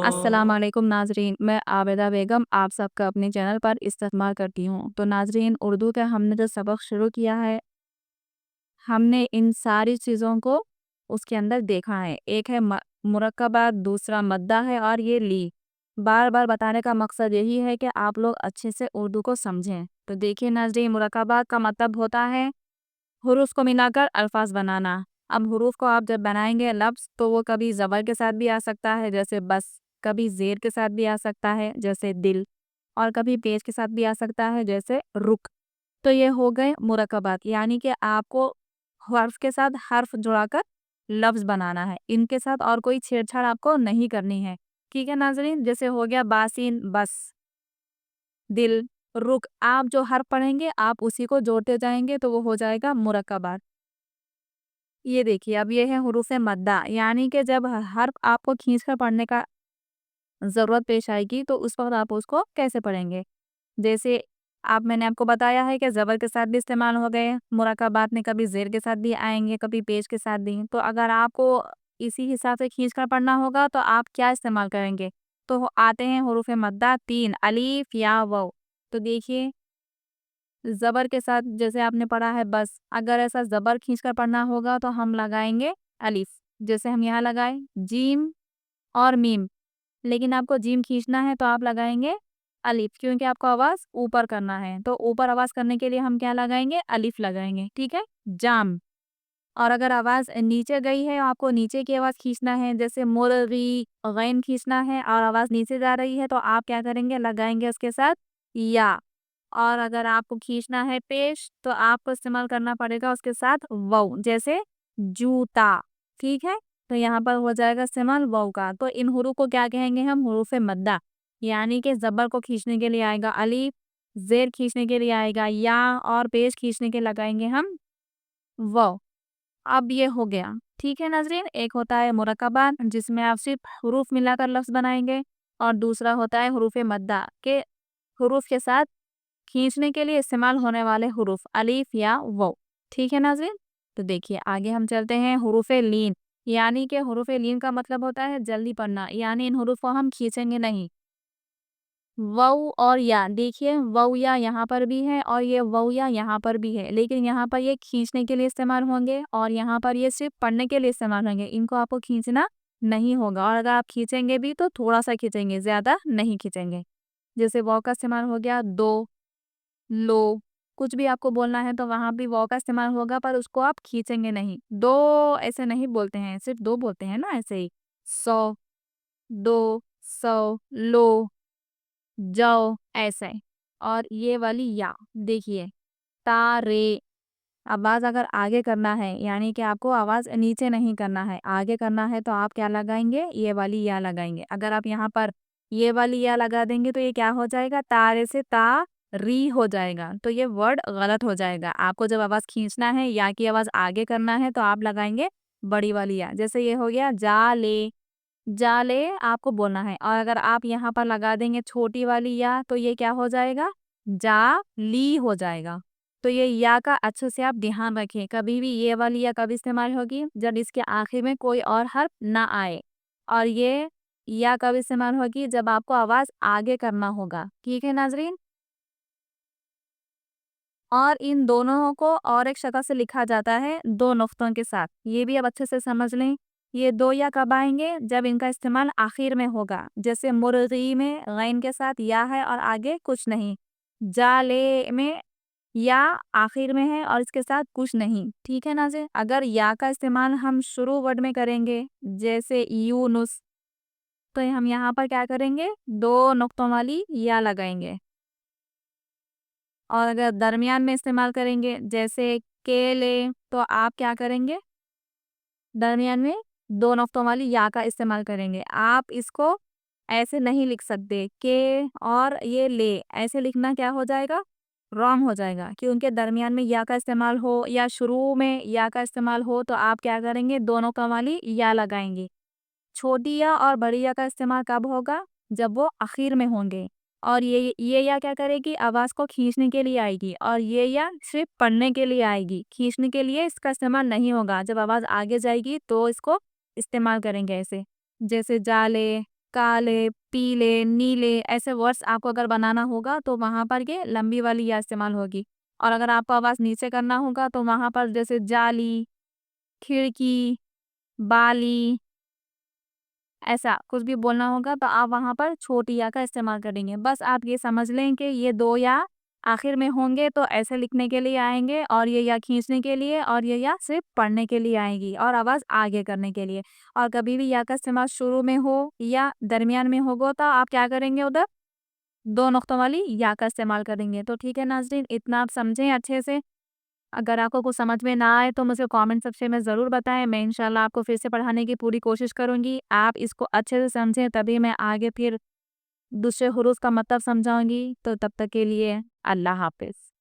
السلام علیکم ناظرین، میں عابدہ بیگم آپ سب کا اپنے چینل پر استقبال کرتی ہوں۔ تو ناظرین، اردو کا ہم نے جو سبق شروع کیا ہے، ہم نے ان ساری چیزوں کو اس کے اندر دیکھا ہے۔ ایک ہے مرکبات، دوسرا مدہ ہے، اور یہ لی۔ بار بار بتانے کا مقصد یہی ہے کہ آپ لوگ اچھے سے اردو کو سمجھیں۔ تو دیکھیے ناظرین، مرکبات کا مطلب ہوتا ہے حروف کو ملا کر الفاظ بنانا۔ اب حروف کو آپ جب بنائیں گے لفظ، تو وہ کبھی زبر کے ساتھ بھی آ سکتا ہے جیسے بس، کبھی زیر کے ساتھ بھی آ سکتا ہے جیسے دل، اور کبھی پیش کے ساتھ بھی آ سکتا ہے جیسے رک۔ تو یہ ہو گئے مرکبات، یعنی کہ آپ کو حرف کے ساتھ حرف جڑا کر لفظ بنانا ہے۔ ان کے ساتھ اور کوئی چھیڑ چھاڑ آپ کو نہیں کرنی ہے، ٹھیک ہے ناظرین؟ جیسے ہو گیا باسین، بس، دل، رک۔ آپ جو حرف پڑھیں گے آپ اسی کو جوڑتے جائیں گے تو وہ ہو جائے گا مرکبات۔ یہ دیکھیے، اب یہ ہے حروف مدہ، یعنی کہ جب حرف آپ کو کھینچ کر پڑھنے کا ضرورت پیش آئے گی تو اس وقت آپ اس کو کیسے پڑھیں گے؟ جیسے میں نے آپ کو بتایا ہے کہ زبر کے ساتھ بھی استعمال ہو گئے مرکبات میں، کبھی زیر کے ساتھ بھی آئیں گے، کبھی پیش کے ساتھ بھی۔ تو اگر آپ کو اسی حساب سے کھینچ کر پڑھنا ہوگا تو آپ کیا استعمال کریں گے؟ تو آتے ہیں حروف مدہ 3، الف یا واو۔ تو دیکھیے، زبر کے ساتھ جیسے آپ نے پڑھا ہے بس، اگر ایسا زبر کھینچ کر پڑھنا ہوگا تو ہم لگائیں گے الف، جیسے ہم یہاں لگائیں جیم اور میم۔ لیکن آپ کو جیم کھینچنا ہے تو آپ لگائیں گے الف، کیونکہ آپ کو آواز اوپر کرنا ہے، تو اوپر آواز کرنے کے لیے ہم کیا لگائیں گے؟ الف لگائیں گے، ٹھیک ہے؟ جام۔ اور اگر آواز نیچے گئی ہے، آپ کو نیچے کی آواز کھینچنا ہے، جیسے مرغی، غین کھینچنا ہے اور آواز نیچے جا رہی ہے تو آپ کیا کریں گے؟ لگائیں گے اس کے ساتھ یا۔ اور اگر آپ کو کھینچنا ہے پیش تو آپ کو استعمال کرنا پڑے گا اس کے ساتھ واو، جیسے جوتا، ٹھیک ہے؟ تو یہاں پر ہو جائے گا استعمال واو کا۔ تو ان حروف کو کیا کہیں گے ہم؟ حروف مدہ، یعنی کہ زبر کو کھینچنے کے لیے آئے گا الف، زیر کھینچنے کے لیے آئے گا یا، اور پیش کھینچنے کے لگائیں گے ہم واو۔ اب یہ ہو گیا، ٹھیک ہے ناظرین؟ ایک ہوتا ہے مرکبات جس میں آپ صرف حروف ملا کر لفظ بنائیں گے، اور دوسرا ہوتا ہے حروف مدہ کے حروف کے ساتھ کھینچنے کے لیے استعمال ہونے والے حروف الف یا واو، ٹھیک ہے ناظرین؟ تو دیکھیے آگے ہم چلتے ہیں حروف لین، یعنی کہ حروف لین کا مطلب ہوتا ہے جلدی پڑھنا، یعنی ان حروف کو ہم کھینچیں گے نہیں۔ واو اور یا، دیکھیے واو یا یہاں پر بھی ہے اور یہ واو یا یہاں پر بھی ہے، لیکن یہاں پر یہ کھینچنے کے لیے استعمال ہوں گے اور یہاں پر یہ صرف پڑھنے کے لیے استعمال ہوں گے۔ ان کو آپ کو کھینچنا نہیں ہوگا، اور اگر آپ کھینچیں گے بھی تو تھوڑا سا کھینچیں گے، زیادہ نہیں کھینچیں گے۔ جیسے واو کا استعمال ہو گیا دو، لو، کچھ بھی آپ کو بولنا ہے تو وہاں بھی واو کا استعمال ہوگا، پر اس کو آپ کھینچیں گے نہیں۔ دو ایسے نہیں بولتے ہیں، صرف دو بولتے ہیں نا، ایسے ہی سو، دو، سو، لو، جاؤ، ایسے۔ اور یہ والی یا، دیکھیے تارے، آواز اگر آگے کرنا ہے، یعنی کہ آپ کو آواز نیچے نہیں کرنا ہے، آگے کرنا ہے، تو آپ کیا لگائیں گے؟ یہ والی یا لگائیں گے۔ اگر آپ یہاں پر یہ والی یا لگا دیں گے تو یہ کیا ہو جائے گا؟ تارے سے تا ری ہو جائے گا، تو یہ ورڈ غلط ہو جائے گا۔ آپ کو جب آواز کھینچنا ہے، یا کی آواز آگے کرنا ہے، تو آپ لگائیں گے بڑی والی یا، جیسے یہ ہو گیا جالے، جالے آپ کو بولنا ہے۔ اور اگر آپ یہاں پر لگا دیں گے چھوٹی والی یا تو یہ کیا ہو جائے گا؟ جا لی ہو جائے گا۔ تو یہ یا کا اچھے سے آپ دھیان رکھیں، کبھی بھی یہ والی یا کبھی استعمال ہوگی؟ جب اس کے آخر میں کوئی اور حرف نہ آئے۔ اور یہ یا کب استعمال ہوگی؟ جب آپ کو آواز آگے کرنا ہوگا، ٹھیک ہے ناظرین؟ اور ان دونوں کو اور ایک شکل سے لکھا جاتا ہے دو نقطوں کے ساتھ، یہ بھی اب اچھے سے سمجھ لیں۔ یہ دو یا کب آئیں گے؟ جب ان کا استعمال آخر میں ہوگا، جیسے مرغی میں غین کے ساتھ یا ہے اور آگے کچھ نہیں، جالے میں یا آخر میں ہے اور اس کے ساتھ کچھ نہیں، ٹھیک ہے ناظرین؟ اگر یا کا استعمال ہم شروع ورڈ میں کریں گے، جیسے یونس، تو ہم یہاں پر کیا کریں گے؟ دو نقطوں والی یا لگائیں گے۔ اور اگر درمیان میں استعمال کریں گے، جیسے کیلے، تو آپ کیا کریں گے؟ درمیان میں دو نقطوں والی یا کا استعمال کریں گے۔ آپ اس کو ایسے نہیں لکھ سکتے کہ اور یہ لے، ایسے لکھنا کیا ہو جائے گا؟ رانگ ہو جائے گا، کیونکہ درمیان میں یا کا استعمال ہو یا شروع میں یا کا استعمال ہو تو آپ کیا کریں گے؟ دو نقطوں والی یا لگائیں گے۔ چھوٹی یا اور بڑی یا کا استعمال کب ہوگا؟ جب وہ اخیر میں ہوں گے۔ اور یہ یا کیا کرے گی؟ آواز کو کھینچنے کے لیے آئے گی، اور یہ یا صرف پڑھنے کے لیے آئے گی، کھینچنے کے لیے اس کا استعمال نہیں ہوگا۔ جب آواز آگے جائے گی تو اس کو استعمال کریں گے ایسے، جیسے جالے، کالے، پیلے، نیلے ایسے ورڈز آپ کو اگر بنانا ہوگا تو وہاں پر یہ لمبی والی یا استعمال ہوگی. اور اگر آپ کو آواز نیچے کرنا ہوگا تو وہاں پر جیسے جالی، کھڑکی، بالی ایسا کچھ بھی بولنا ہوگا تو آپ وہاں پر چھوٹی یا کا استعمال کریں گے. بس آپ یہ سمجھ لیں کہ یہ 2 یا آخر میں ہوں گے تو ایسے لکھنے کے لیے آئیں گے، اور یہ یا کھینچنے کے لیے، اور یہ یا صرف پڑھنے کے لیے آئیں گی اور آواز آگے کرنے کے لیے. اور کبھی بھی یا کا استعمال شروع میں ہو یا درمیان میں ہوگا تو آپ کیا کریں گے؟ ادھر 2 نقطوں والی یا کا استعمال کریں گے. تو ٹھیک ہے ناظرین، اتنا آپ سمجھیں اچھے سے. اگر آپ کو کچھ سمجھ میں نہ آئے تو مجھے کامنٹ سیکشن میں ضرور بتائیں. میں انشاءاللہ آپ کو پھر سے پڑھانے کی پوری کوشش کروں گی. آپ اس کو اچھے سے سمجھیں تبھی میں آگے پھر دوسرے حروف کا مطلب سمجھاؤں گی. تو تب تک کے لیے اللہ حافظ.